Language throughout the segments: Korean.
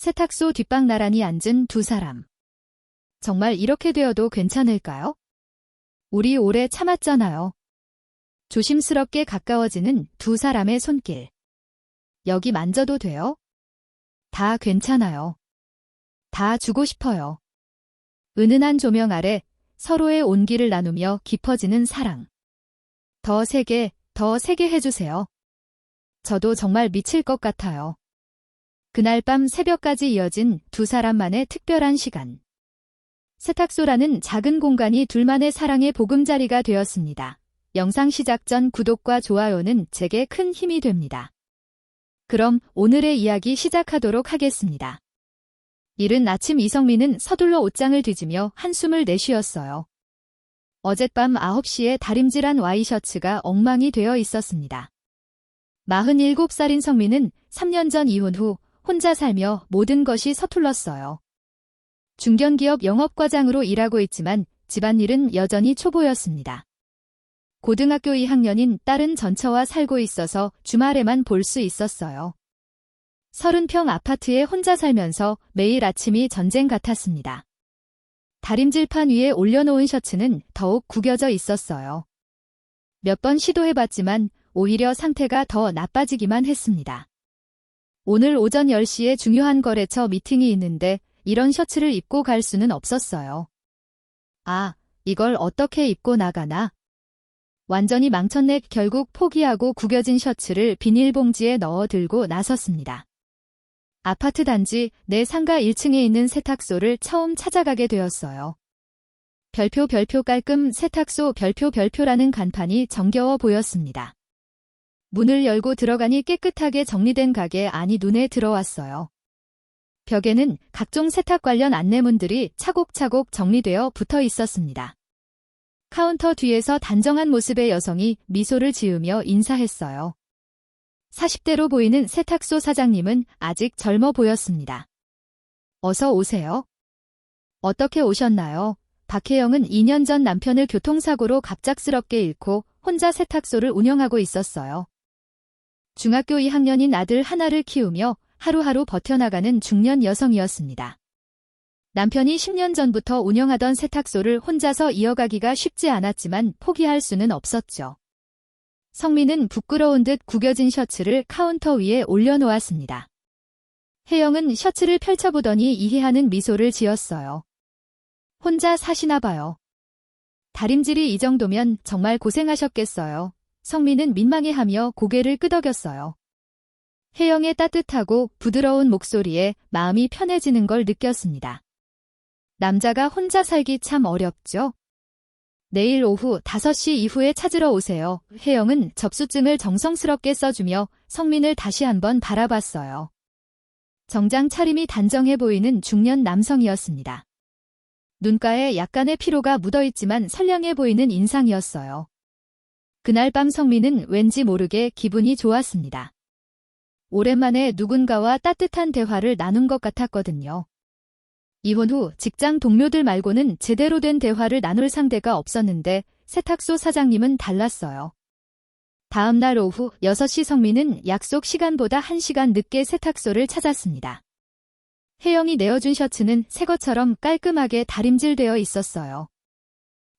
세탁소 뒷방 나란히 앉은 두 사람. 정말 이렇게 되어도 괜찮을까요? 우리 오래 참았잖아요. 조심스럽게 가까워지는 두 사람의 손길. 여기 만져도 돼요? 다 괜찮아요. 다 주고 싶어요. 은은한 조명 아래 서로의 온기를 나누며 깊어지는 사랑. 더 세게 해주세요. 저도 정말 미칠 것 같아요. 그날 밤 새벽까지 이어진 두 사람만의 특별한 시간. 세탁소라는 작은 공간이 둘만의 사랑의 보금자리가 되었습니다. 영상 시작 전 구독과 좋아요는 제게 큰 힘이 됩니다. 그럼 오늘의 이야기 시작하도록 하겠습니다. 이른 아침 이성민은 서둘러 옷장을 뒤지며 한숨을 내쉬었어요. 어젯밤 9시에 다림질한 와이셔츠가 엉망이 되어 있었습니다. 47살인 성민은 3년 전 이혼 후 혼자 살며 모든 것이 서툴렀어요. 중견기업 영업과장으로 일하고 있지만 집안일은 여전히 초보였습니다. 고등학교 2학년인 딸은 전처와 살고 있어서 주말에만 볼 수 있었어요. 30평 아파트에 혼자 살면서 매일 아침이 전쟁 같았습니다. 다림질판 위에 올려놓은 셔츠는 더욱 구겨져 있었어요. 몇 번 시도해봤지만 오히려 상태가 더 나빠지기만 했습니다. 오늘 오전 10시에 중요한 거래처 미팅이 있는데 이런 셔츠를 입고 갈 수는 없었어요. 아, 이걸 어떻게 입고 나가나? 완전히 망쳤네. 결국 포기하고 구겨진 셔츠를 비닐봉지에 넣어 들고 나섰습니다. 아파트 단지 내 상가 1층에 있는 세탁소를 처음 찾아가게 되었어요. 별표 깔끔 세탁소 별표라는 간판이 정겨워 보였습니다. 문을 열고 들어가니 깨끗하게 정리된 가게 안이 눈에 들어왔어요. 벽에는 각종 세탁 관련 안내문들이 차곡차곡 정리되어 붙어 있었습니다. 카운터 뒤에서 단정한 모습의 여성이 미소를 지으며 인사했어요. 40대로 보이는 세탁소 사장님은 아직 젊어 보였습니다. 어서 오세요. 어떻게 오셨나요? 박혜영은 2년 전 남편을 교통사고로 갑작스럽게 잃고 혼자 세탁소를 운영하고 있었어요. 중학교 2학년인 아들 하나를 키우며 하루하루 버텨나가는 중년 여성이었습니다. 남편이 10년 전부터 운영하던 세탁소를 혼자서 이어가기가 쉽지 않았지만 포기할 수는 없었죠. 성민은 부끄러운 듯 구겨진 셔츠를 카운터 위에 올려놓았습니다. 혜영은 셔츠를 펼쳐보더니 이해하는 미소를 지었어요. 혼자 사시나 봐요. 다림질이 이 정도면 정말 고생하셨겠어요. 성민은 민망해하며 고개를 끄덕였어요. 혜영의 따뜻하고 부드러운 목소리에 마음이 편해지는 걸 느꼈습니다. 남자가 혼자 살기 참 어렵죠? 내일 오후 5시 이후에 찾으러 오세요. 혜영은 접수증을 정성스럽게 써주며 성민을 다시 한번 바라봤어요. 정장 차림이 단정해 보이는 중년 남성이었습니다. 눈가에 약간의 피로가 묻어있지만 선량해 보이는 인상이었어요. 그날 밤 성민은 왠지 모르게 기분이 좋았습니다. 오랜만에 누군가와 따뜻한 대화를 나눈 것 같았거든요. 이혼 후 직장 동료들 말고는 제대로 된 대화를 나눌 상대가 없었는데 세탁소 사장님은 달랐어요. 다음 날 오후 6시 성민은 약속 시간보다 1시간 늦게 세탁소를 찾았습니다. 혜영이 내어준 셔츠는 새 것처럼 깔끔하게 다림질되어 있었어요.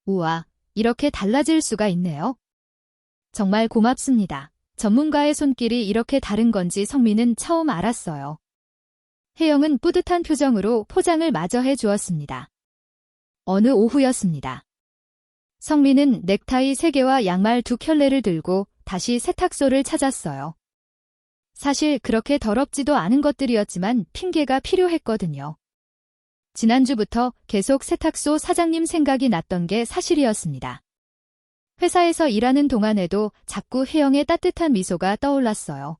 우와, 이렇게 달라질 수가 있네요. 정말 고맙습니다. 전문가의 손길이 이렇게 다른 건지 성민은 처음 알았어요. 혜영은 뿌듯한 표정으로 포장을 마저 해주었습니다. 어느 오후였습니다. 성민은 넥타이 3개와 양말 2켤레를 들고 다시 세탁소를 찾았어요. 사실 그렇게 더럽지도 않은 것들이었지만 핑계가 필요했거든요. 지난주부터 계속 세탁소 사장님 생각이 났던 게 사실이었습니다. 회사에서 일하는 동안에도 자꾸 혜영의 따뜻한 미소가 떠올랐어요.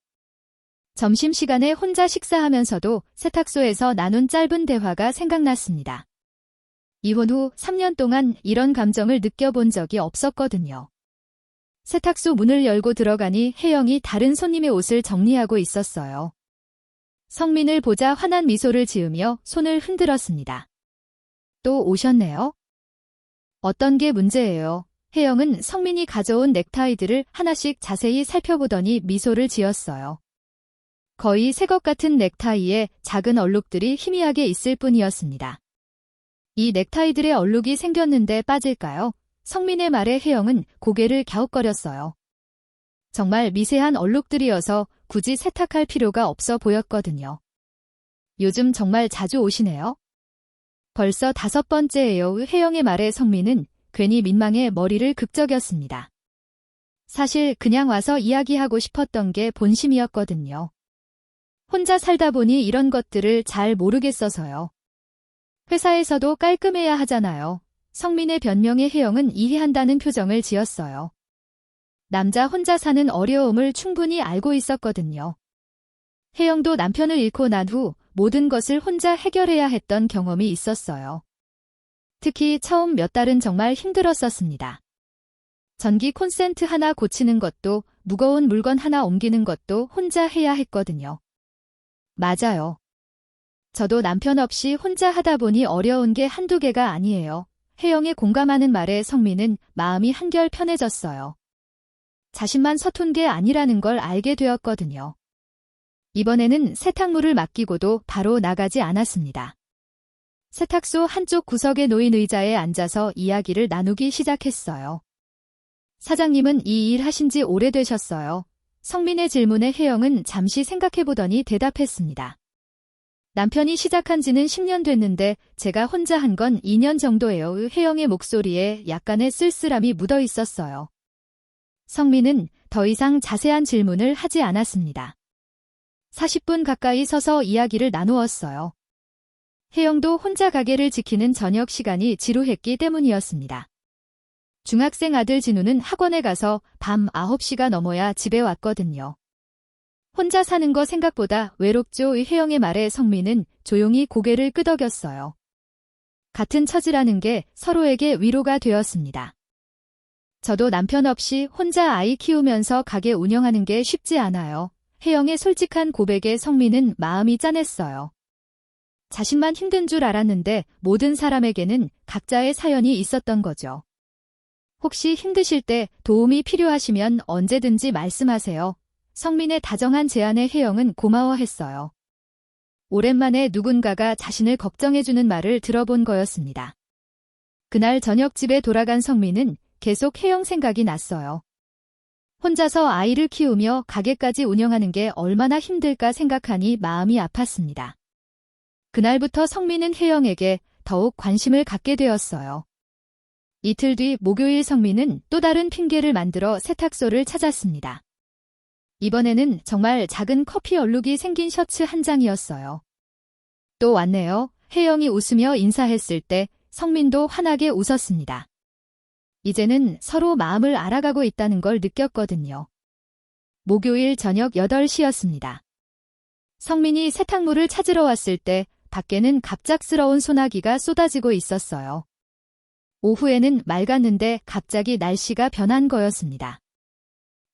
점심시간에 혼자 식사하면서도 세탁소에서 나눈 짧은 대화가 생각났습니다. 이혼 후 3년 동안 이런 감정을 느껴본 적이 없었거든요. 세탁소 문을 열고 들어가니 혜영이 다른 손님의 옷을 정리하고 있었어요. 성민을 보자 환한 미소를 지으며 손을 흔들었습니다. 또 오셨네요? 어떤 게 문제예요? 혜영은 성민이 가져온 넥타이들을 하나씩 자세히 살펴보더니 미소를 지었어요. 거의 새 것 같은 넥타이에 작은 얼룩들이 희미하게 있을 뿐이었습니다. 이 넥타이들의 얼룩이 생겼는데 빠질까요? 성민의 말에 혜영은 고개를 갸웃거렸어요. 정말 미세한 얼룩들이어서 굳이 세탁할 필요가 없어 보였거든요. 요즘 정말 자주 오시네요. 벌써 5번째예요. 혜영의 말에 성민은 괜히 민망해 머리를 극적였습니다. 사실 그냥 와서 이야기하고 싶었던 게 본심이었거든요. 혼자 살다 보니 이런 것들을 잘 모르겠어서요. 회사에서도 깔끔해야 하잖아요. 성민의 변명에 혜영은 이해한다는 표정을 지었어요. 남자 혼자 사는 어려움을 충분히 알고 있었거든요. 혜영도 남편을 잃고 난 후 모든 것을 혼자 해결해야 했던 경험이 있었어요. 특히 처음 몇 달은 정말 힘들었었습니다. 전기 콘센트 하나 고치는 것도 무거운 물건 하나 옮기는 것도 혼자 해야 했거든요. 맞아요. 저도 남편 없이 혼자 하다 보니 어려운 게 한두 개가 아니에요. 혜영의 공감하는 말에 성민은 마음이 한결 편해졌어요. 자신만 서툰 게 아니라는 걸 알게 되었거든요. 이번에는 세탁물을 맡기고도 바로 나가지 않았습니다. 세탁소 한쪽 구석에 놓인 의자에 앉아서 이야기를 나누기 시작했어요. 사장님은 이 일 하신 지 오래되셨어요. 성민의 질문에 혜영은 잠시 생각해보더니 대답했습니다. 남편이 시작한 지는 10년 됐는데 제가 혼자 한 건 2년 정도예요. 혜영의 목소리에 약간의 쓸쓸함이 묻어 있었어요. 성민은 더 이상 자세한 질문을 하지 않았습니다. 40분 가까이 서서 이야기를 나누었어요. 혜영도 혼자 가게를 지키는 저녁 시간이 지루했기 때문이었습니다. 중학생 아들 진우는 학원에 가서 밤 9시가 넘어야 집에 왔거든요. 혼자 사는 거 생각보다 외롭죠. 혜영의 말에 성민은 조용히 고개를 끄덕였어요. 같은 처지라는 게 서로에게 위로가 되었습니다. 저도 남편 없이 혼자 아이 키우면서 가게 운영하는 게 쉽지 않아요. 혜영의 솔직한 고백에 성민은 마음이 짠했어요. 자신만 힘든 줄 알았는데 모든 사람에게는 각자의 사연이 있었던 거죠. 혹시 힘드실 때 도움이 필요하시면 언제든지 말씀하세요. 성민의 다정한 제안에 혜영은 고마워했어요. 오랜만에 누군가가 자신을 걱정해주는 말을 들어본 거였습니다. 그날 저녁 집에 돌아간 성민은 계속 혜영 생각이 났어요. 혼자서 아이를 키우며 가게까지 운영하는 게 얼마나 힘들까 생각하니 마음이 아팠습니다. 그날부터 성민은 혜영에게 더욱 관심을 갖게 되었어요. 이틀 뒤 목요일 성민은 또 다른 핑계를 만들어 세탁소를 찾았습니다. 이번에는 정말 작은 커피 얼룩이 생긴 셔츠 한 장이었어요. 또 왔네요. 혜영이 웃으며 인사했을 때 성민도 환하게 웃었습니다. 이제는 서로 마음을 알아가고 있다는 걸 느꼈거든요. 목요일 저녁 8시였습니다. 성민이 세탁물을 찾으러 왔을 때 밖에는 갑작스러운 소나기가 쏟아지고 있었어요. 오후에는 맑았는데 갑자기 날씨가 변한 거였습니다.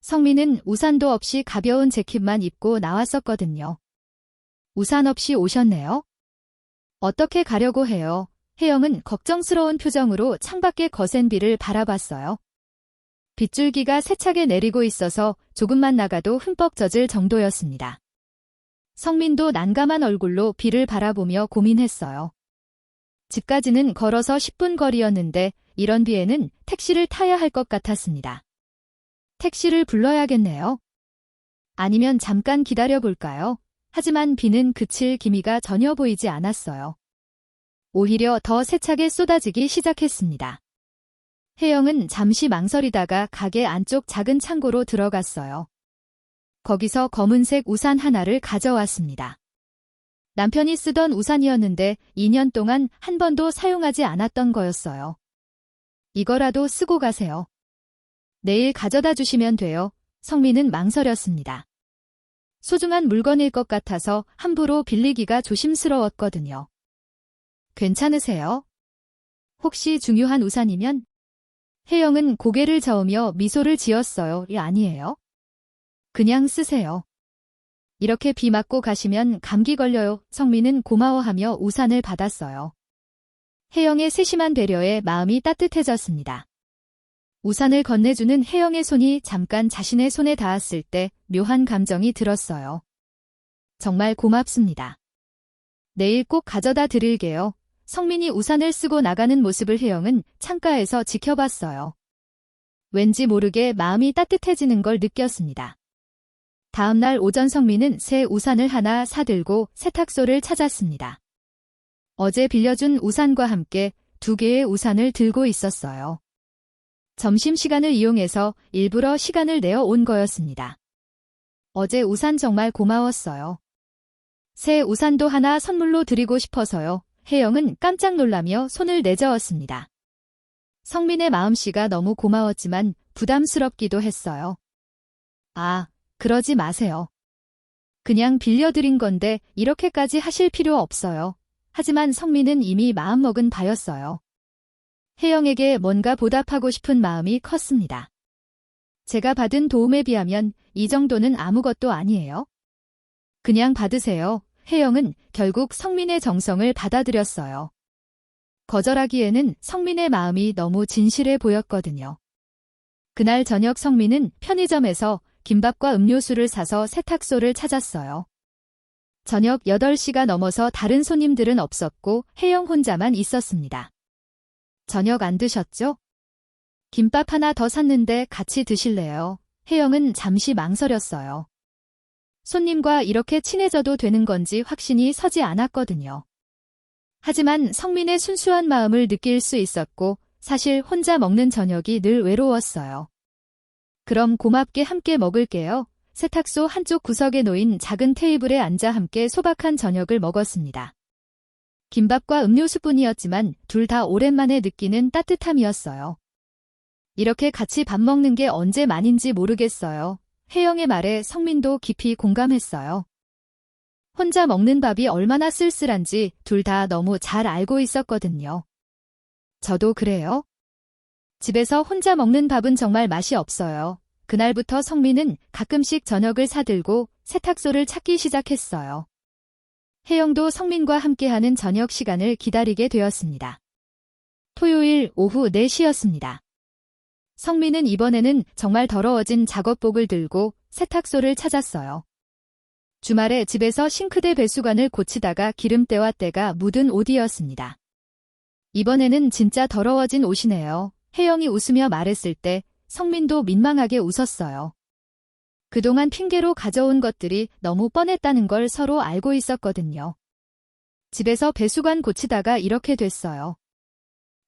성민은 우산도 없이 가벼운 재킷만 입고 나왔었거든요. 우산 없이 오셨네요? 어떻게 가려고 해요? 혜영은 걱정스러운 표정으로 창밖의 거센 비를 바라봤어요. 빗줄기가 세차게 내리고 있어서 조금만 나가도 흠뻑 젖을 정도였습니다. 성민도 난감한 얼굴로 비를 바라보며 고민했어요. 집까지는 걸어서 10분 거리였는데 이런 비에는 택시를 타야 할 것 같았습니다. 택시를 불러야겠네요. 아니면 잠깐 기다려볼까요? 하지만 비는 그칠 기미가 전혀 보이지 않았어요. 오히려 더 세차게 쏟아지기 시작했습니다. 혜영은 잠시 망설이다가 가게 안쪽 작은 창고로 들어갔어요. 거기서 검은색 우산 하나를 가져왔습니다. 남편이 쓰던 우산이었는데 2년 동안 한 번도 사용하지 않았던 거였어요. 이거라도 쓰고 가세요. 내일 가져다 주시면 돼요. 성민은 망설였습니다. 소중한 물건일 것 같아서 함부로 빌리기가 조심스러웠거든요. 괜찮으세요? 혹시 중요한 우산이면? 혜영은 고개를 저으며 미소를 지었어요. 아니에요. 그냥 쓰세요. 이렇게 비 맞고 가시면 감기 걸려요. 성민은 고마워하며 우산을 받았어요. 혜영의 세심한 배려에 마음이 따뜻해졌습니다. 우산을 건네주는 혜영의 손이 잠깐 자신의 손에 닿았을 때 묘한 감정이 들었어요. 정말 고맙습니다. 내일 꼭 가져다 드릴게요. 성민이 우산을 쓰고 나가는 모습을 혜영은 창가에서 지켜봤어요. 왠지 모르게 마음이 따뜻해지는 걸 느꼈습니다. 다음 날 오전 성민은 새 우산을 하나 사들고 세탁소를 찾았습니다. 어제 빌려준 우산과 함께 2개의 우산을 들고 있었어요. 점심시간을 이용해서 일부러 시간을 내어 온 거였습니다. 어제 우산 정말 고마웠어요. 새 우산도 하나 선물로 드리고 싶어서요. 혜영은 깜짝 놀라며 손을 내저었습니다. 성민의 마음씨가 너무 고마웠지만 부담스럽기도 했어요. 아, 그러지 마세요. 그냥 빌려드린 건데 이렇게까지 하실 필요 없어요. 하지만 성민은 이미 마음먹은 바였어요. 혜영에게 뭔가 보답하고 싶은 마음이 컸습니다. 제가 받은 도움에 비하면 이 정도는 아무것도 아니에요. 그냥 받으세요. 혜영은 결국 성민의 정성을 받아들였어요. 거절하기에는 성민의 마음이 너무 진실해 보였거든요. 그날 저녁 성민은 편의점에서 김밥과 음료수를 사서 세탁소를 찾았어요. 저녁 8시가 넘어서 다른 손님들은 없었고 혜영 혼자만 있었습니다. 저녁 안 드셨죠? 김밥 하나 더 샀는데 같이 드실래요? 혜영은 잠시 망설였어요. 손님과 이렇게 친해져도 되는 건지 확신이 서지 않았거든요. 하지만 성민의 순수한 마음을 느낄 수 있었고 사실 혼자 먹는 저녁이 늘 외로웠어요. 그럼 고맙게 함께 먹을게요. 세탁소 한쪽 구석에 놓인 작은 테이블에 앉아 함께 소박한 저녁을 먹었습니다. 김밥과 음료수뿐이었지만 둘 다 오랜만에 느끼는 따뜻함이었어요. 이렇게 같이 밥 먹는 게 언제 만인지 모르겠어요. 혜영의 말에 성민도 깊이 공감했어요. 혼자 먹는 밥이 얼마나 쓸쓸한지 둘 다 너무 잘 알고 있었거든요. 저도 그래요. 집에서 혼자 먹는 밥은 정말 맛이 없어요. 그날부터 성민은 가끔씩 저녁을 사들고 세탁소를 찾기 시작했어요. 혜영도 성민과 함께하는 저녁 시간을 기다리게 되었습니다. 토요일 오후 4시였습니다. 성민은 이번에는 정말 더러워진 작업복을 들고 세탁소를 찾았어요. 주말에 집에서 싱크대 배수관을 고치다가 기름때와 때가 묻은 옷이었습니다. 이번에는 진짜 더러워진 옷이네요. 혜영이 웃으며 말했을 때 성민도 민망하게 웃었어요. 그동안 핑계로 가져온 것들이 너무 뻔했다는 걸 서로 알고 있었거든요. 집에서 배수관 고치다가 이렇게 됐어요.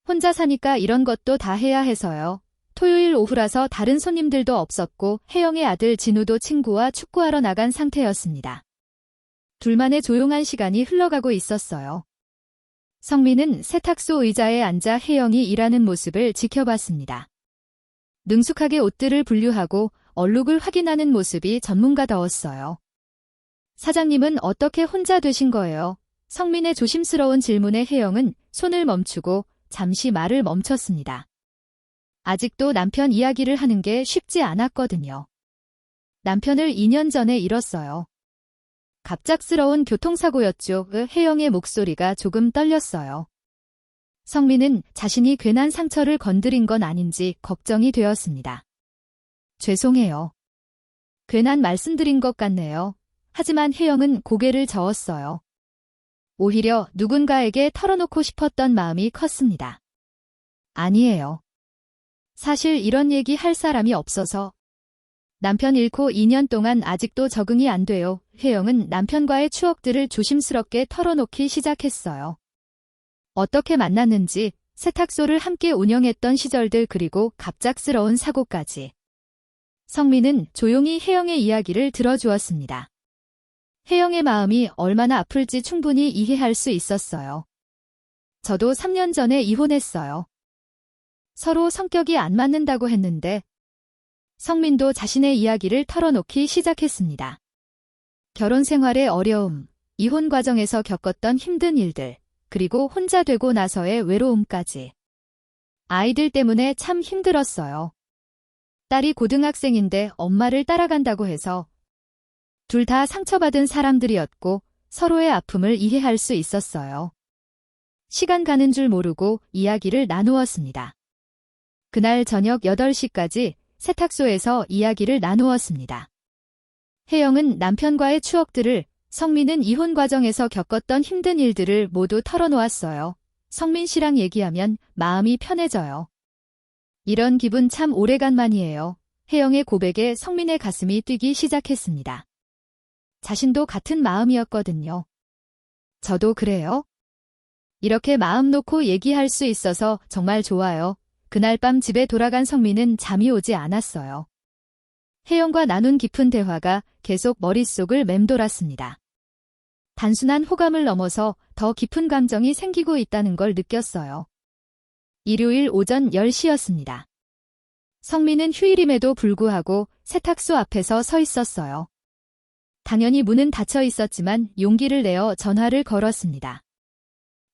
혼자 사니까 이런 것도 다 해야 해서요. 토요일 오후라서 다른 손님들도 없었고 혜영의 아들 진우도 친구와 축구하러 나간 상태였습니다. 둘만의 조용한 시간이 흘러가고 있었어요. 성민은 세탁소 의자에 앉아 혜영이 일하는 모습을 지켜봤습니다. 능숙하게 옷들을 분류하고 얼룩을 확인하는 모습이 전문가다웠어요. 사장님은 어떻게 혼자 되신 거예요? 성민의 조심스러운 질문에 혜영은 손을 멈추고 잠시 말을 멈췄습니다. 아직도 남편 이야기를 하는 게 쉽지 않았거든요. 남편을 2년 전에 잃었어요. 갑작스러운 교통사고였죠. 혜영의 목소리가 조금 떨렸어요. 성민은 자신이 괜한 상처를 건드린 건 아닌지 걱정이 되었습니다. 죄송해요. 괜한 말씀드린 것 같네요. 하지만 혜영은 고개를 저었어요. 오히려 누군가에게 털어놓고 싶었던 마음이 컸습니다. 아니에요. 사실 이런 얘기 할 사람이 없어서. 남편 잃고 2년 동안 아직도 적응이 안 돼요. 혜영은 남편과의 추억들을 조심스럽게 털어놓기 시작했어요. 어떻게 만났는지, 세탁소를 함께 운영했던 시절들 그리고 갑작스러운 사고까지. 성민은 조용히 혜영의 이야기를 들어주었습니다. 혜영의 마음이 얼마나 아플지 충분히 이해할 수 있었어요. 저도 3년 전에 이혼했어요. 서로 성격이 안 맞는다고 했는데 성민도 자신의 이야기를 털어놓기 시작했습니다. 결혼 생활의 어려움, 이혼 과정에서 겪었던 힘든 일들, 그리고 혼자 되고 나서의 외로움까지. 아이들 때문에 참 힘들었어요. 딸이 고등학생인데 엄마를 따라간다고 해서 둘 다 상처받은 사람들이었고 서로의 아픔을 이해할 수 있었어요. 시간 가는 줄 모르고 이야기를 나누었습니다. 그날 저녁 8시까지 세탁소에서 이야기를 나누었습니다. 혜영은 남편과의 추억들을 성민은 이혼 과정에서 겪었던 힘든 일들을 모두 털어놓았어요. 성민 씨랑 얘기하면 마음이 편해져요. 이런 기분 참 오래간만이에요. 혜영의 고백에 성민의 가슴이 뛰기 시작했습니다. 자신도 같은 마음이었거든요. 저도 그래요. 이렇게 마음 놓고 얘기할 수 있어서 정말 좋아요. 그날 밤 집에 돌아간 성민은 잠이 오지 않았어요. 혜영과 나눈 깊은 대화가 계속 머릿속을 맴돌았습니다. 단순한 호감을 넘어서 더 깊은 감정이 생기고 있다는 걸 느꼈어요. 일요일 오전 10시였습니다. 성민은 휴일임에도 불구하고 세탁소 앞에서 서 있었어요. 당연히 문은 닫혀 있었지만 용기를 내어 전화를 걸었습니다.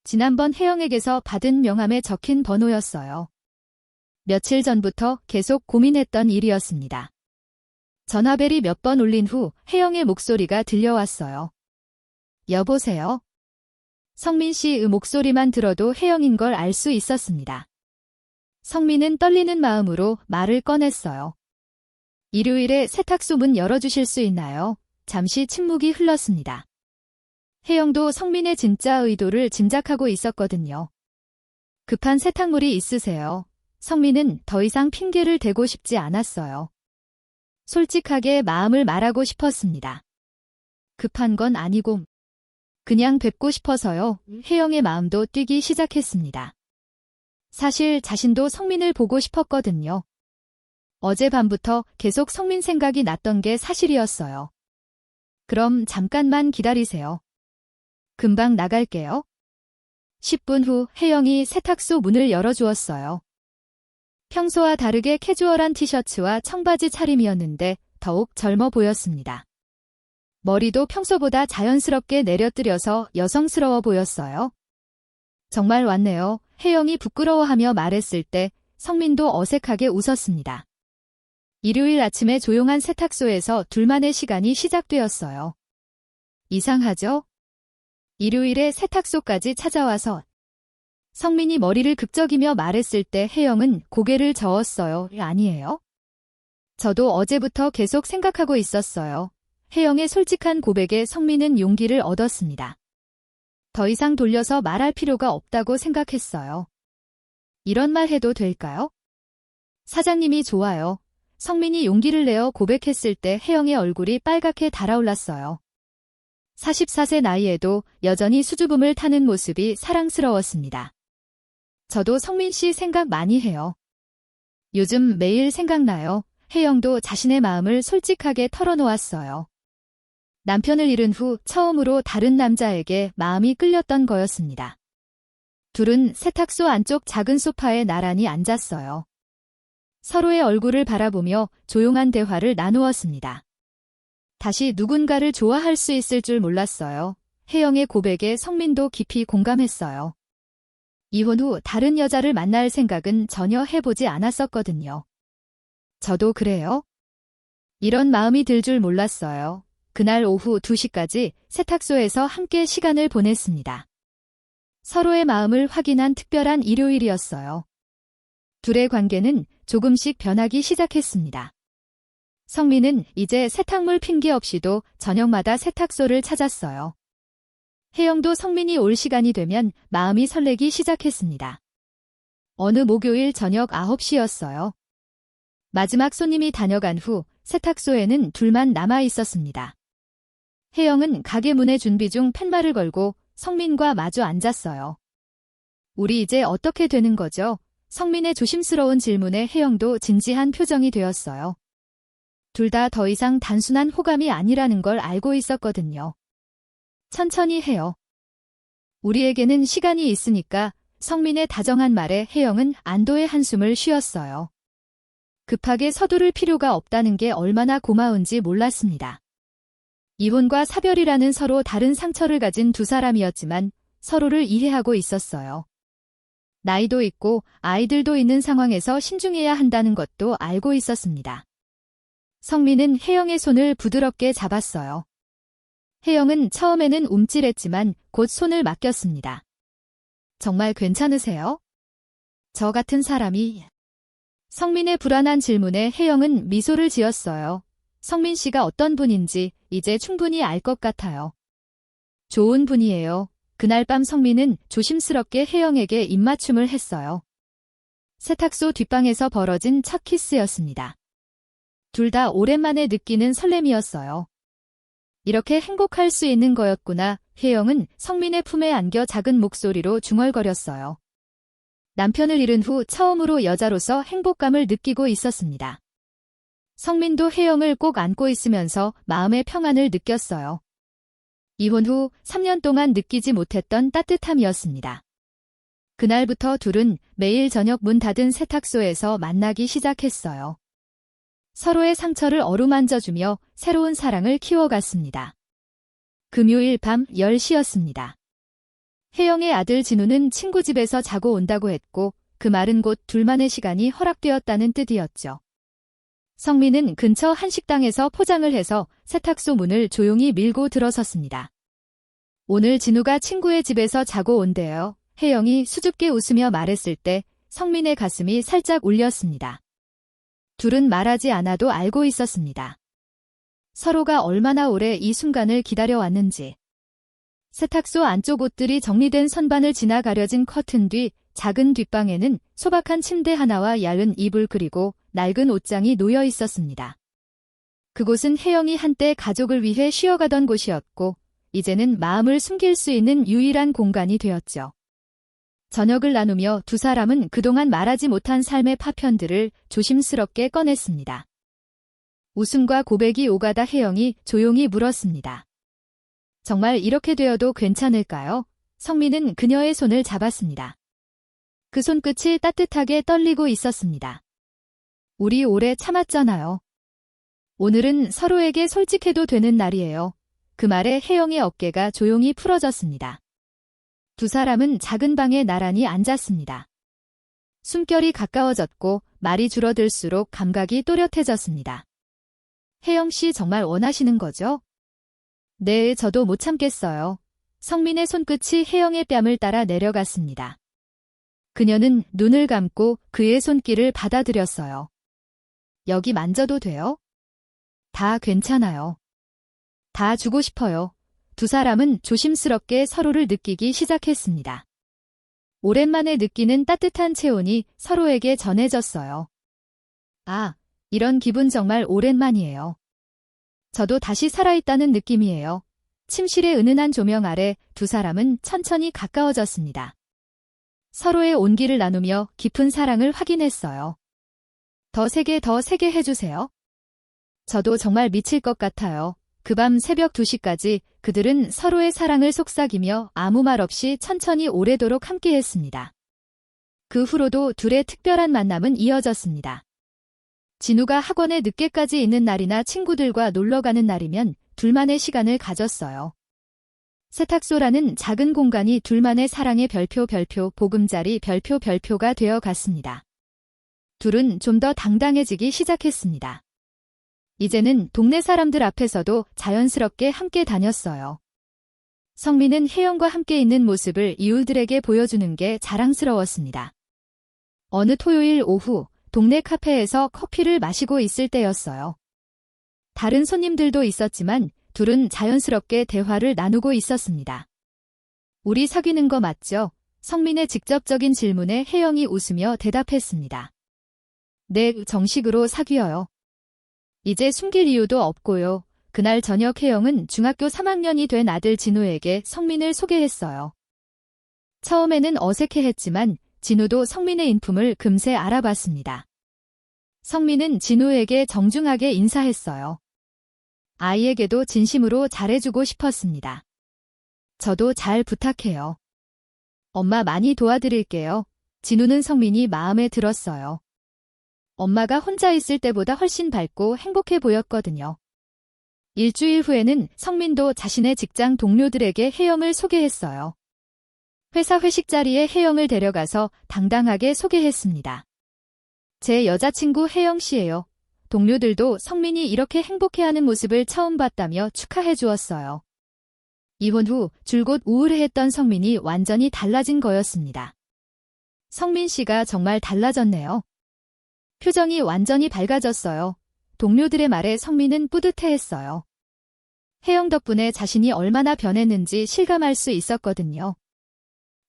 지난번 혜영에게서 받은 명함에 적힌 번호였어요. 며칠 전부터 계속 고민했던 일이었습니다. 전화벨이 몇 번 울린 후 혜영의 목소리가 들려왔어요. 여보세요? 성민 씨의 목소리만 들어도 혜영인 걸 알 수 있었습니다. 성민은 떨리는 마음으로 말을 꺼냈어요. 일요일에 세탁소 문 열어주실 수 있나요? 잠시 침묵이 흘렀습니다. 혜영도 성민의 진짜 의도를 짐작하고 있었거든요. 급한 세탁물이 있으세요. 성민은 더 이상 핑계를 대고 싶지 않았어요. 솔직하게 마음을 말하고 싶었습니다. 급한 건 아니고 그냥 뵙고 싶어서요. 혜영의 마음도 뛰기 시작했습니다. 사실 자신도 성민을 보고 싶었거든요. 어젯밤부터 계속 성민 생각이 났던 게 사실이었어요. 그럼 잠깐만 기다리세요. 금방 나갈게요. 10분 후 혜영이 세탁소 문을 열어주었어요. 평소와 다르게 캐주얼한 티셔츠와 청바지 차림이었는데 더욱 젊어 보였습니다. 머리도 평소보다 자연스럽게 내려뜨려서 여성스러워 보였어요. 정말 왔네요. 혜영이 부끄러워하며 말했을 때 성민도 어색하게 웃었습니다. 일요일 아침에 조용한 세탁소에서 둘만의 시간이 시작되었어요. 이상하죠? 일요일에 세탁소까지 찾아와서 성민이 머리를 극적이며 말했을 때 혜영은 고개를 저었어요. 아니에요? 저도 어제부터 계속 생각하고 있었어요. 혜영의 솔직한 고백에 성민은 용기를 얻었습니다. 더 이상 돌려서 말할 필요가 없다고 생각했어요. 이런 말 해도 될까요? 사장님이 좋아요. 성민이 용기를 내어 고백했을 때 혜영의 얼굴이 빨갛게 달아올랐어요. 44세 나이에도 여전히 수줍음을 타는 모습이 사랑스러웠습니다. 저도 성민 씨 생각 많이 해요. 요즘 매일 생각나요. 혜영도 자신의 마음을 솔직하게 털어놓았어요. 남편을 잃은 후 처음으로 다른 남자에게 마음이 끌렸던 거였습니다. 둘은 세탁소 안쪽 작은 소파에 나란히 앉았어요. 서로의 얼굴을 바라보며 조용한 대화를 나누었습니다. 다시 누군가를 좋아할 수 있을 줄 몰랐어요. 혜영의 고백에 성민도 깊이 공감했어요. 이혼 후 다른 여자를 만날 생각은 전혀 해보지 않았었거든요. 저도 그래요. 이런 마음이 들 줄 몰랐어요. 그날 오후 2시까지 세탁소에서 함께 시간을 보냈습니다. 서로의 마음을 확인한 특별한 일요일이었어요. 둘의 관계는 조금씩 변하기 시작했습니다. 성민은 이제 세탁물 핑계 없이도 저녁마다 세탁소를 찾았어요. 혜영도 성민이 올 시간이 되면 마음이 설레기 시작했습니다. 어느 목요일 저녁 9시였어요. 마지막 손님이 다녀간 후 세탁소에는 둘만 남아 있었습니다. 혜영은 가게 문에 준비 중 팻말을 걸고 성민과 마주 앉았어요. 우리 이제 어떻게 되는 거죠? 성민의 조심스러운 질문에 혜영도 진지한 표정이 되었어요. 둘 다 더 이상 단순한 호감이 아니라는 걸 알고 있었거든요. 천천히 해요. 우리에게는 시간이 있으니까. 성민의 다정한 말에 혜영은 안도의 한숨을 쉬었어요. 급하게 서두를 필요가 없다는 게 얼마나 고마운지 몰랐습니다. 이혼과 사별이라는 서로 다른 상처를 가진 두 사람이었지만 서로를 이해하고 있었어요. 나이도 있고 아이들도 있는 상황에서 신중해야 한다는 것도 알고 있었습니다. 성민은 혜영의 손을 부드럽게 잡았어요. 혜영은 처음에는 움찔했지만 곧 손을 맡겼습니다. 정말 괜찮으세요? 저 같은 사람이... 성민의 불안한 질문에 혜영은 미소를 지었어요. 성민 씨가 어떤 분인지 이제 충분히 알 것 같아요. 좋은 분이에요. 그날 밤 성민은 조심스럽게 혜영에게 입맞춤을 했어요. 세탁소 뒷방에서 벌어진 첫 키스였습니다. 둘 다 오랜만에 느끼는 설렘이었어요. 이렇게 행복할 수 있는 거였구나. 혜영은 성민의 품에 안겨 작은 목소리로 중얼거렸어요. 남편을 잃은 후 처음으로 여자로서 행복감을 느끼고 있었습니다. 성민도 혜영을 꼭 안고 있으면서 마음의 평안을 느꼈어요. 이혼 후 3년 동안 느끼지 못했던 따뜻함이었습니다. 그날부터 둘은 매일 저녁 문 닫은 세탁소에서 만나기 시작했어요. 서로의 상처를 어루만져주며 새로운 사랑을 키워갔습니다. 금요일 밤 10시였습니다. 혜영의 아들 진우는 친구 집에서 자고 온다고 했고 그 말은 곧 둘만의 시간이 허락되었다는 뜻이었죠. 성민은 근처 한 식당에서 포장을 해서 세탁소 문을 조용히 밀고 들어섰습니다. 오늘 진우가 친구의 집에서 자고 온대요. 혜영이 수줍게 웃으며 말했을 때 성민의 가슴이 살짝 울렸습니다. 둘은 말하지 않아도 알고 있었습니다. 서로가 얼마나 오래 이 순간을 기다려왔는지. 세탁소 안쪽 옷들이 정리된 선반을 지나 가려진 커튼 뒤 작은 뒷방에는 소박한 침대 하나와 얇은 이불 그리고 낡은 옷장이 놓여 있었습니다. 그곳은 혜영이 한때 가족을 위해 쉬어가던 곳이었고 이제는 마음을 숨길 수 있는 유일한 공간이 되었죠. 저녁을 나누며 두 사람은 그동안 말하지 못한 삶의 파편들을 조심스럽게 꺼냈습니다. 웃음과 고백이 오가다 혜영이 조용히 물었습니다. 정말 이렇게 되어도 괜찮을까요? 성민은 그녀의 손을 잡았습니다. 그 손끝이 따뜻하게 떨리고 있었습니다. 우리 오래 참았잖아요. 오늘은 서로에게 솔직해도 되는 날이에요. 그 말에 혜영의 어깨가 조용히 풀어졌습니다. 두 사람은 작은 방에 나란히 앉았습니다. 숨결이 가까워졌고 말이 줄어들수록 감각이 또렷해졌습니다. 혜영 씨 정말 원하시는 거죠? 네, 저도 못 참겠어요. 성민의 손끝이 혜영의 뺨을 따라 내려갔습니다. 그녀는 눈을 감고 그의 손길을 받아들였어요. 여기 만져도 돼요? 다 괜찮아요. 다 주고 싶어요. 두 사람은 조심스럽게 서로를 느끼기 시작했습니다. 오랜만에 느끼는 따뜻한 체온이 서로에게 전해졌어요. 아, 이런 기분 정말 오랜만이에요. 저도 다시 살아있다는 느낌이에요. 침실의 은은한 조명 아래 두 사람은 천천히 가까워졌습니다. 서로의 온기를 나누며 깊은 사랑을 확인했어요. 더 세게 해주세요. 저도 정말 미칠 것 같아요. 그 밤 새벽 2시까지 그들은 서로의 사랑을 속삭이며 아무 말 없이 천천히 오래도록 함께했습니다. 그 후로도 둘의 특별한 만남은 이어졌습니다. 진우가 학원에 늦게까지 있는 날이나 친구들과 놀러가는 날이면 둘만의 시간을 가졌어요. 세탁소라는 작은 공간이 둘만의 사랑의 별표 보금자리 별표가 되어 갔습니다. 둘은 좀 더 당당해지기 시작했습니다. 이제는 동네 사람들 앞에서도 자연스럽게 함께 다녔어요. 성민은 혜영과 함께 있는 모습을 이웃들에게 보여주는 게 자랑스러웠습니다. 어느 토요일 오후 동네 카페에서 커피를 마시고 있을 때였어요. 다른 손님들도 있었지만 둘은 자연스럽게 대화를 나누고 있었습니다. 우리 사귀는 거 맞죠? 성민의 직접적인 질문에 혜영이 웃으며 대답했습니다. 네, 정식으로 사귀어요. 이제 숨길 이유도 없고요. 그날 저녁 혜영은 중학교 3학년이 된 아들 진우에게 성민을 소개했어요. 처음에는 어색해했지만 진우도 성민의 인품을 금세 알아봤습니다. 성민은 진우에게 정중하게 인사했어요. 아이에게도 진심으로 잘해주고 싶었습니다. 저도 잘 부탁해요. 엄마 많이 도와드릴게요. 진우는 성민이 마음에 들었어요. 엄마가 혼자 있을 때보다 훨씬 밝고 행복해 보였거든요. 일주일 후에는 성민도 자신의 직장 동료들에게 혜영을 소개했어요. 회사 회식 자리에 혜영을 데려가서 당당하게 소개했습니다. 제 여자친구 혜영 씨예요. 동료들도 성민이 이렇게 행복해하는 모습을 처음 봤다며 축하해 주었어요. 이혼 후 줄곧 우울해했던 성민이 완전히 달라진 거였습니다. 성민 씨가 정말 달라졌네요. 표정이 완전히 밝아졌어요. 동료들의 말에 성민은 뿌듯해했어요. 혜영 덕분에 자신이 얼마나 변했는지 실감할 수 있었거든요.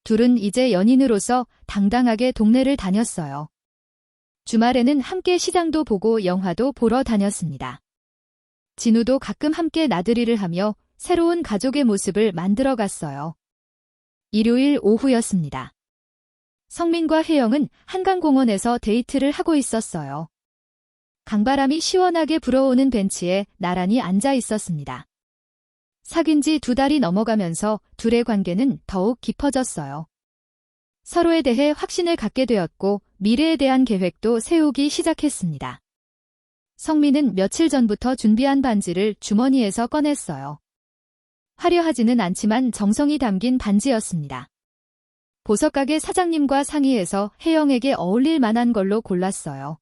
둘은 이제 연인으로서 당당하게 동네를 다녔어요. 주말에는 함께 시장도 보고 영화도 보러 다녔습니다. 진우도 가끔 함께 나들이를 하며 새로운 가족의 모습을 만들어갔어요. 일요일 오후였습니다. 성민과 혜영은 한강공원에서 데이트를 하고 있었어요. 강바람이 시원하게 불어오는 벤치에 나란히 앉아 있었습니다. 사귄 지 2달이 넘어가면서 둘의 관계는 더욱 깊어졌어요. 서로에 대해 확신을 갖게 되었고 미래에 대한 계획도 세우기 시작했습니다. 성민은 며칠 전부터 준비한 반지를 주머니에서 꺼냈어요. 화려하지는 않지만 정성이 담긴 반지였습니다. 보석가게 사장님과 상의해서 혜영에게 어울릴 만한 걸로 골랐어요.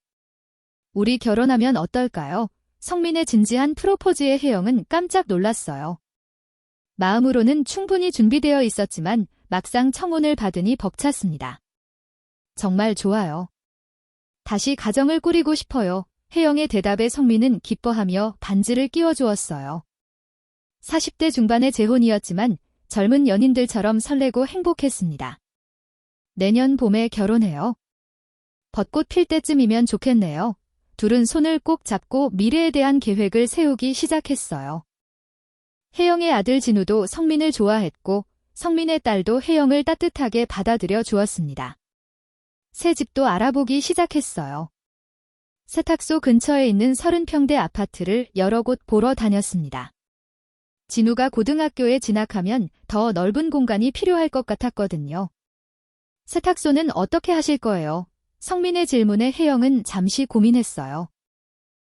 우리 결혼하면 어떨까요? 성민의 진지한 프로포즈에 혜영은 깜짝 놀랐어요. 마음으로는 충분히 준비되어 있었지만 막상 청혼을 받으니 벅찼습니다. 정말 좋아요. 다시 가정을 꾸리고 싶어요. 혜영의 대답에 성민은 기뻐하며 반지를 끼워주었어요. 40대 중반의 재혼이었지만 젊은 연인들처럼 설레고 행복했습니다. 내년 봄에 결혼해요. 벚꽃 필 때쯤이면 좋겠네요. 둘은 손을 꼭 잡고 미래에 대한 계획을 세우기 시작했어요. 혜영의 아들 진우도 성민을 좋아했고 성민의 딸도 혜영을 따뜻하게 받아들여 주었습니다. 새 집도 알아보기 시작했어요. 세탁소 근처에 있는 30평대 아파트를 여러 곳 보러 다녔습니다. 진우가 고등학교에 진학하면 더 넓은 공간이 필요할 것 같았거든요. 세탁소는 어떻게 하실 거예요? 성민의 질문에 혜영은 잠시 고민했어요.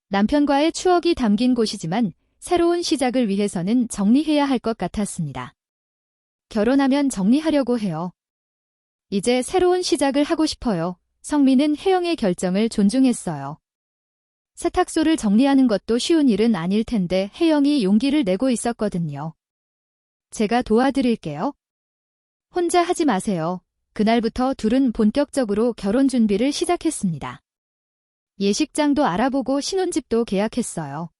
남편과의 추억이 담긴 곳이지만 새로운 시작을 위해서는 정리해야 할 것 같았습니다. 결혼하면 정리하려고 해요. 이제 새로운 시작을 하고 싶어요. 성민은 혜영의 결정을 존중했어요. 세탁소를 정리하는 것도 쉬운 일은 아닐 텐데 혜영이 용기를 내고 있었거든요. 제가 도와드릴게요. 혼자 하지 마세요. 그날부터 둘은 본격적으로 결혼 준비를 시작했습니다. 예식장도 알아보고 신혼집도 계약했어요.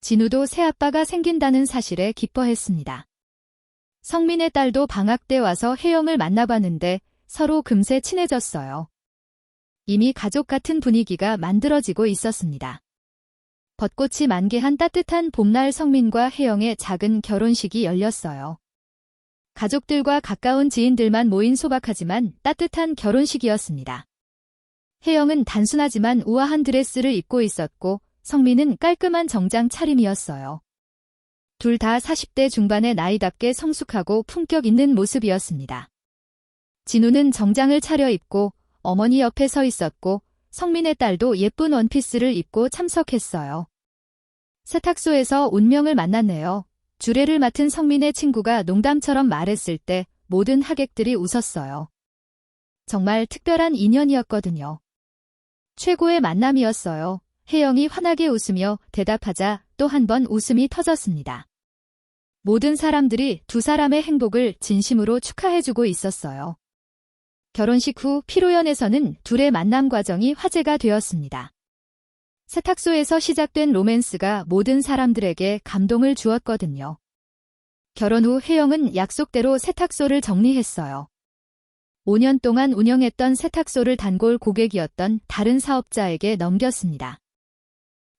진우도 새아빠가 생긴다는 사실에 기뻐했습니다. 성민의 딸도 방학 때 와서 혜영을 만나봤는데 서로 금세 친해졌어요. 이미 가족 같은 분위기가 만들어지고 있었습니다. 벚꽃이 만개한 따뜻한 봄날 성민과 혜영의 작은 결혼식이 열렸어요. 가족들과 가까운 지인들만 모인 소박하지만 따뜻한 결혼식이었습니다. 혜영은 단순하지만 우아한 드레스를 입고 있었고 성민은 깔끔한 정장 차림이었어요. 둘 다 40대 중반의 나이답게 성숙하고 품격 있는 모습이었습니다. 진우는 정장을 차려입고 어머니 옆에 서 있었고 성민의 딸도 예쁜 원피스를 입고 참석했어요. 세탁소에서 운명을 만났네요. 주례를 맡은 성민의 친구가 농담처럼 말했을 때 모든 하객들이 웃었어요. 정말 특별한 인연이었거든요. 최고의 만남이었어요. 혜영이 환하게 웃으며 대답하자 또 한 번 웃음이 터졌습니다. 모든 사람들이 두 사람의 행복을 진심으로 축하해주고 있었어요. 결혼식 후 피로연에서는 둘의 만남 과정이 화제가 되었습니다. 세탁소에서 시작된 로맨스가 모든 사람들에게 감동을 주었거든요. 결혼 후 혜영은 약속대로 세탁소를 정리했어요. 5년 동안 운영했던 세탁소를 단골 고객이었던 다른 사업자에게 넘겼습니다.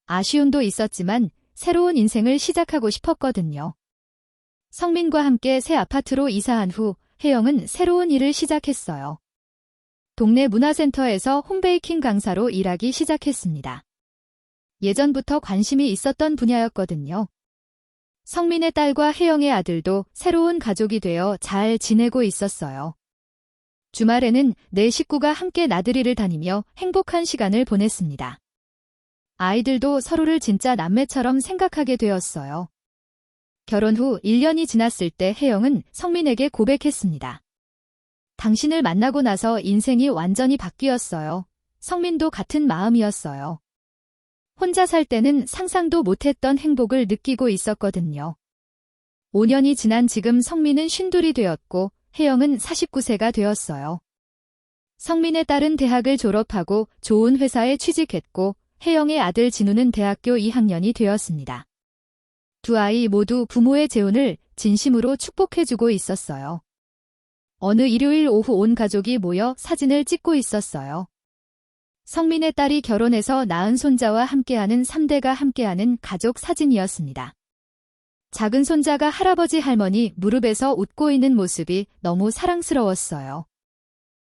아쉬움도 있었지만 새로운 인생을 시작하고 싶었거든요. 성민과 함께 새 아파트로 이사한 후 혜영은 새로운 일을 시작했어요. 동네 문화센터에서 홈베이킹 강사로 일하기 시작했습니다. 예전부터 관심이 있었던 분야였거든요. 성민의 딸과 혜영의 아들도 새로운 가족이 되어 잘 지내고 있었어요. 주말에는 네 식구가 함께 나들이를 다니며 행복한 시간을 보냈습니다. 아이들도 서로를 진짜 남매처럼 생각하게 되었어요. 결혼 후 1년이 지났을 때 혜영은 성민에게 고백했습니다. 당신을 만나고 나서 인생이 완전히 바뀌었어요. 성민도 같은 마음이었어요. 혼자 살 때는 상상도 못했던 행복을 느끼고 있었거든요. 5년이 지난 지금 성민은 52이 되었고 혜영은 49세가 되었어요. 성민의 딸은 대학을 졸업하고 좋은 회사에 취직했고 혜영의 아들 진우는 대학교 2학년이 되었습니다. 두 아이 모두 부모의 재혼을 진심으로 축복해주고 있었어요. 어느 일요일 오후 온 가족이 모여 사진을 찍고 있었어요. 성민의 딸이 결혼해서 낳은 손자와 함께하는 3대가 함께하는 가족 사진이었습니다. 작은 손자가 할아버지 할머니 무릎에서 웃고 있는 모습이 너무 사랑스러웠어요.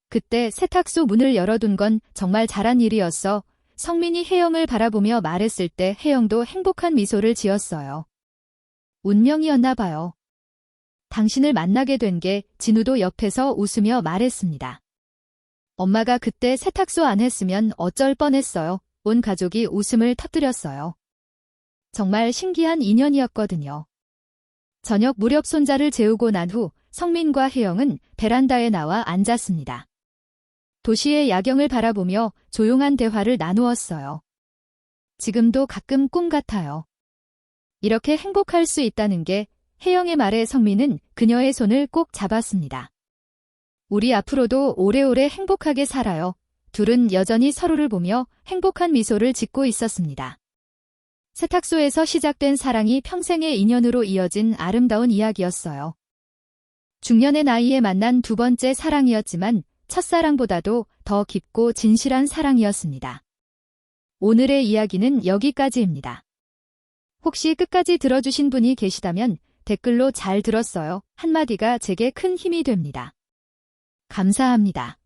그때 세탁소 문을 열어둔 건 정말 잘한 일이었어. 성민이 혜영을 바라보며 말했을 때 혜영도 행복한 미소를 지었어요. 운명이었나 봐요. 당신을 만나게 된 게 진우도 옆에서 웃으며 말했습니다. 엄마가 그때 세탁소 안 했으면 어쩔 뻔했어요. 온 가족이 웃음을 터뜨렸어요. 정말 신기한 인연이었거든요. 저녁 무렵 손자를 재우고 난 후 성민과 혜영은 베란다에 나와 앉았습니다. 도시의 야경을 바라보며 조용한 대화를 나누었어요. 지금도 가끔 꿈 같아요. 이렇게 행복할 수 있다는 게. 혜영의 말에 성민은 그녀의 손을 꼭 잡았습니다. 우리 앞으로도 오래오래 행복하게 살아요. 둘은 여전히 서로를 보며 행복한 미소를 짓고 있었습니다. 세탁소에서 시작된 사랑이 평생의 인연으로 이어진 아름다운 이야기였어요. 중년의 나이에 만난 두 번째 사랑이었지만 첫사랑보다도 더 깊고 진실한 사랑이었습니다. 오늘의 이야기는 여기까지입니다. 혹시 끝까지 들어주신 분이 계시다면 댓글로 잘 들었어요 한마디가 제게 큰 힘이 됩니다. 감사합니다.